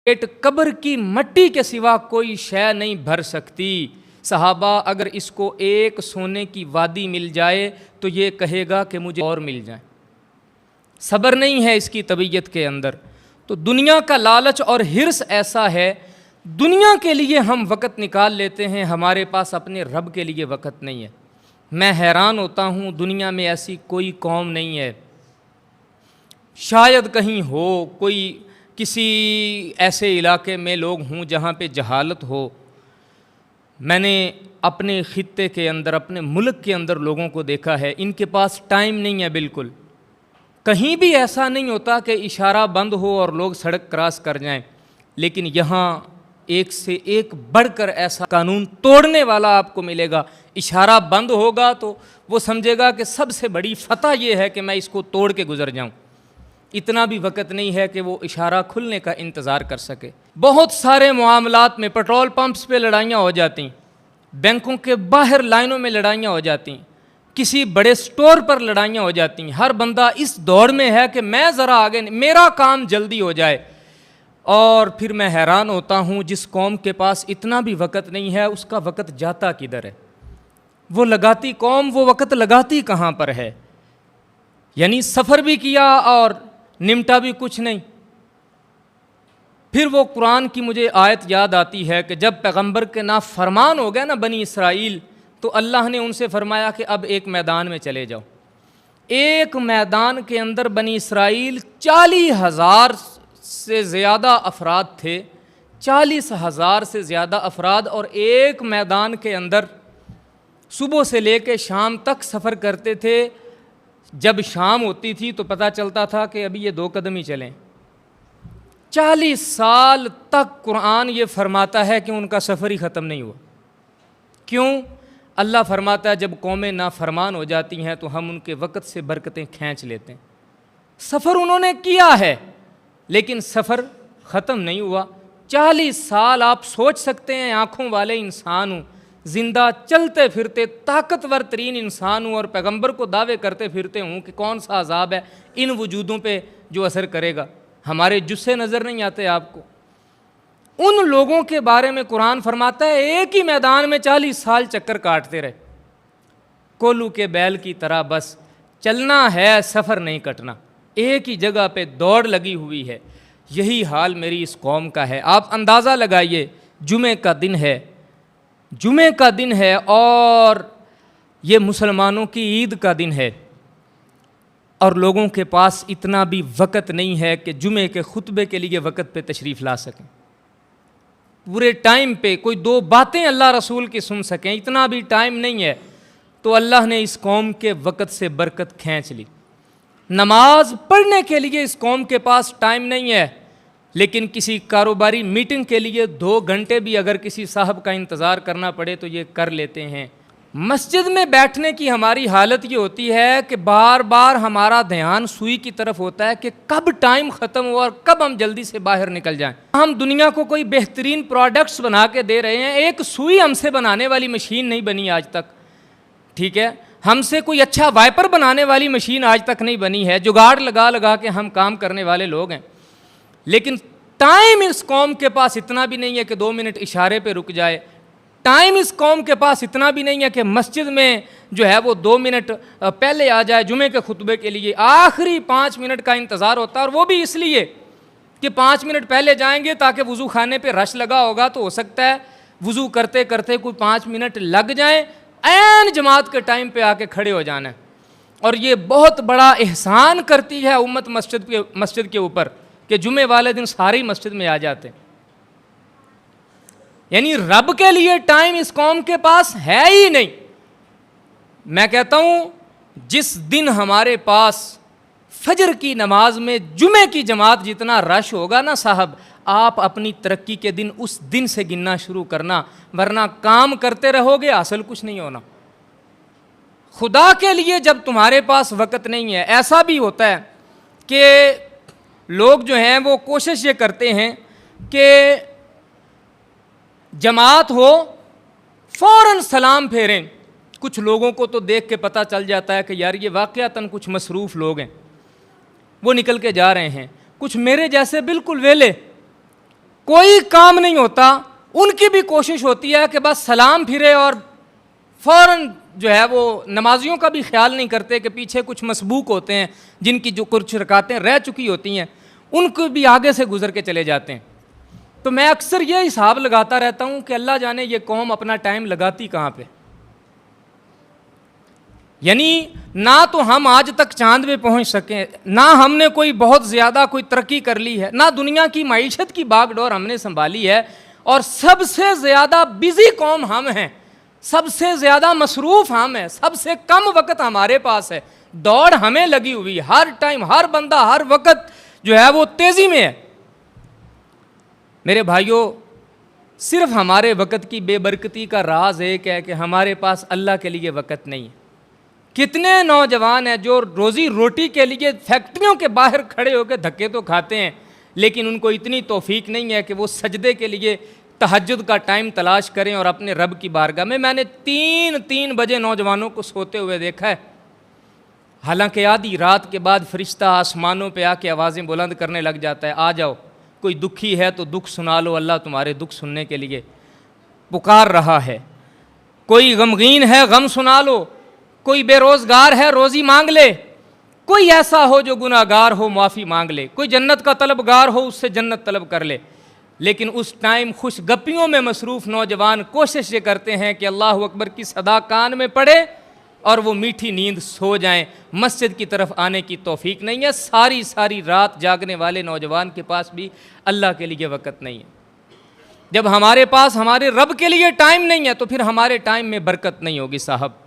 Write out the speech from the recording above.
पेट कब्र की मट्टी के सिवा कोई शय नहीं भर सकती। सहाबा अगर इसको एक सोने की वादी मिल जाए तो ये कहेगा कि मुझे और मिल जाए। सब्र नहीं है इसकी तबीयत के अंदर। तो दुनिया का लालच और हिर्स ऐसा है, दुनिया के लिए हम वक़्त निकाल लेते हैं, हमारे पास अपने रब के लिए वक़्त नहीं है। मैं हैरान होता हूँ, दुनिया में ऐसी कोई कौम नहीं है, शायद कहीं हो, कोई किसी ऐसे इलाके में लोग हों जहाँ पे जहालत हो। मैंने अपने खित्ते के अंदर, अपने मुल्क के अंदर लोगों को देखा है, इनके पास टाइम नहीं है बिल्कुल। कहीं भी ऐसा नहीं होता कि इशारा बंद हो और लोग सड़क क्रॉस कर जाएं, लेकिन यहाँ एक से एक बढ़कर ऐसा कानून तोड़ने वाला आपको मिलेगा। इशारा बंद होगा तो वो समझेगा कि सबसे बड़ी फतह ये है कि मैं इसको तोड़ के गुजर जाऊं। इतना भी वक़्त नहीं है कि वो इशारा खुलने का इंतज़ार कर सके। बहुत सारे मामलात में पेट्रोल पंप्स पे लड़ाइयाँ हो जाती, बैंकों के बाहर लाइनों में लड़ाइयाँ हो जाती, किसी बड़े स्टोर पर लड़ाइयाँ हो जाती। हर बंदा इस दौड़ में है कि मैं ज़रा आगे, मेरा काम जल्दी हो जाए। और फिर मैं हैरान होता हूँ, जिस कौम के पास इतना भी वक़्त नहीं है उसका वक़्त जाता किधर है। वो लगाती कौम वो वक़्त लगाती कहाँ पर है। यानी सफ़र भी किया और निमटा भी कुछ नहीं। फिर वो कुरान की मुझे आयत याद आती है कि जब पैगंबर के नाफरमान हो गए ना बनी इसराइल, तो अल्लाह ने उनसे फरमाया कि अब एक मैदान में चले जाओ। एक मैदान के अंदर बनी इसराइल 40,000 से ज़्यादा अफराद थे, 40,000 से ज़्यादा अफराद, और एक मैदान के अंदर सुबह से लेकर शाम तक सफ़र करते थे। जब शाम होती थी तो पता चलता था कि अभी ये 2 कदम ही चलें। 40 साल तक कुरान ये फरमाता है कि उनका सफ़र ही ख़त्म नहीं हुआ। क्यों? अल्लाह फरमाता है जब कौमें नाफरमान हो जाती हैं तो हम उनके वक़्त से बरकतें खींच लेते हैं। सफ़र उन्होंने किया है लेकिन सफ़र ख़त्म नहीं हुआ। 40 साल आप सोच सकते हैं, आँखों वाले इंसान हूँ, ज़िंदा चलते फिरते ताकतवर तरीन इंसान हूँ, और पैगंबर को दावे करते फिरते हूँ कि कौन सा अजाब है इन वजूदों पे जो असर करेगा। हमारे जुस्से नज़र नहीं आते आपको। उन लोगों के बारे में कुरान फरमाता है एक ही मैदान में 40 साल चक्कर काटते रहे, कोल्हू के बैल की तरह, बस चलना है, सफ़र नहीं कटना, एक ही जगह पे दौड़ लगी हुई है। यही हाल मेरी इस कौम का है। आप अंदाज़ा लगाइए, जुमे का दिन है, जुमे का दिन है और ये मुसलमानों की ईद का दिन है, और लोगों के पास इतना भी वक़्त नहीं है कि जुमे के खुतबे के लिए वक़्त पे तशरीफ़ ला सकें, पूरे टाइम पे कोई 2 बातें अल्लाह रसूल की सुन सकें, इतना भी टाइम नहीं है। तो अल्लाह ने इस कौम के वक़्त से बरकत खींच ली। नमाज पढ़ने के लिए इस कौम के पास टाइम नहीं है, लेकिन किसी कारोबारी मीटिंग के लिए 2 घंटे भी अगर किसी साहब का इंतज़ार करना पड़े तो ये कर लेते हैं। मस्जिद में बैठने की हमारी हालत ये होती है कि बार बार हमारा ध्यान सुई की तरफ होता है कि कब टाइम ख़त्म हो और कब हम जल्दी से बाहर निकल जाएं। हम दुनिया को कोई बेहतरीन प्रोडक्ट्स बना के दे रहे हैं, एक सुई हमसे बनाने वाली मशीन नहीं बनी आज तक, ठीक है। हमसे कोई अच्छा वाइपर बनाने वाली मशीन आज तक नहीं बनी है। जुगाड़ लगा लगा के हम काम करने वाले लोग हैं, लेकिन टाइम इस कौम के पास इतना भी नहीं है कि 2 मिनट इशारे पे रुक जाए। टाइम इस कौम के पास इतना भी नहीं है कि मस्जिद में जो है वो 2 मिनट पहले आ जाए जुमे के खुतबे के लिए। आखिरी 5 मिनट का इंतज़ार होता है, और वो भी इसलिए कि 5 मिनट पहले जाएंगे ताकि वज़ू खाने पे रश लगा होगा तो हो सकता है वज़ू करते करते कोई 5 मिनट लग जाएं, ऐन जमात के टाइम पे आके खड़े हो जाना है। और ये बहुत बड़ा एहसान करती है उम्मत मस्जिद के ऊपर कि जुमे वाले दिन सारी मस्जिद में आ जाते हैं। यानी रब के लिए टाइम इस कौम के पास है ही नहीं। मैं कहता हूं जिस दिन हमारे पास फजर की नमाज में जुमे की जमात जितना रश होगा ना साहब, आप अपनी तरक्की के दिन उस दिन से गिनना शुरू करना, वरना काम करते रहोगे हासिल कुछ नहीं होना। खुदा के लिए जब तुम्हारे पास वक़्त नहीं है, ऐसा भी होता है कि लोग जो हैं वो कोशिश ये करते हैं कि जमात हो फ़ौरन सलाम फेरें। कुछ लोगों को तो देख के पता चल जाता है कि यार ये वाक़यातन कुछ मसरूफ़ लोग हैं, वो निकल के जा रहे हैं। कुछ मेरे जैसे बिल्कुल वेले कोई काम नहीं होता, उनकी भी कोशिश होती है कि बस सलाम फिरे और फ़ौरन जो है वो नमाजियों का भी ख्याल नहीं करते कि पीछे कुछ मसबूक होते हैं जिनकी जो कुछ रकातें रह चुकी होती हैं, उनको भी आगे से गुजर के चले जाते हैं। तो मैं अक्सर ये हिसाब लगाता रहता हूँ कि अल्लाह जाने ये कौम अपना टाइम लगाती कहाँ पे। यानी ना तो हम आज तक चांद पे पहुँच सकें, ना हमने कोई बहुत ज़्यादा कोई तरक्की कर ली है, ना दुनिया की मईशत की बागडोर हमने संभाली है, और सबसे ज़्यादा बिज़ी कौम हम हैं, सबसे ज़्यादा मसरूफ़ हम हैं, सबसे कम वक्त हमारे पास है, दौड़ हमें लगी हुई, हर टाइम हर बंदा हर वक्त जो है वो तेज़ी में है। मेरे भाइयों, सिर्फ हमारे वक्त की बेबरकती का राज एक है कि हमारे पास अल्लाह के लिए वक्त नहीं है। कितने नौजवान हैं जो रोज़ी रोटी के लिए फैक्ट्रियों के बाहर खड़े होकर धक्के तो खाते हैं, लेकिन उनको इतनी तौफीक नहीं है कि वो सजदे के लिए तहज्जुद का टाइम तलाश करें और अपने रब की बारगाह में। मैंने 3 बजे नौजवानों को सोते हुए देखा है। हालांकि आधी रात के बाद फरिश्ता आसमानों पे आके आवाज़ें बुलंद करने लग जाता है, आ जाओ, कोई दुखी है तो दुख सुना लो, अल्लाह तुम्हारे दुख सुनने के लिए पुकार रहा है। कोई गमगीन है, गम सुना लो। कोई बेरोज़गार है, रोज़ी मांग ले। कोई ऐसा हो जो गुनाहगार हो, माफ़ी मांग ले। कोई जन्नत का तलबगार हो, उससे जन्नत तलब कर ले। लेकिन उस टाइम खुशगप्पियों में मसरूफ़ नौजवान कोशिश ये करते हैं कि अल्लाह अकबर की सदा कान में पड़े और वो मीठी नींद सो जाएं। मस्जिद की तरफ आने की तौफीक नहीं है। सारी सारी रात जागने वाले नौजवान के पास भी अल्लाह के लिए वक़्त नहीं है। जब हमारे पास हमारे रब के लिए टाइम नहीं है तो फिर हमारे टाइम में बरकत नहीं होगी साहब।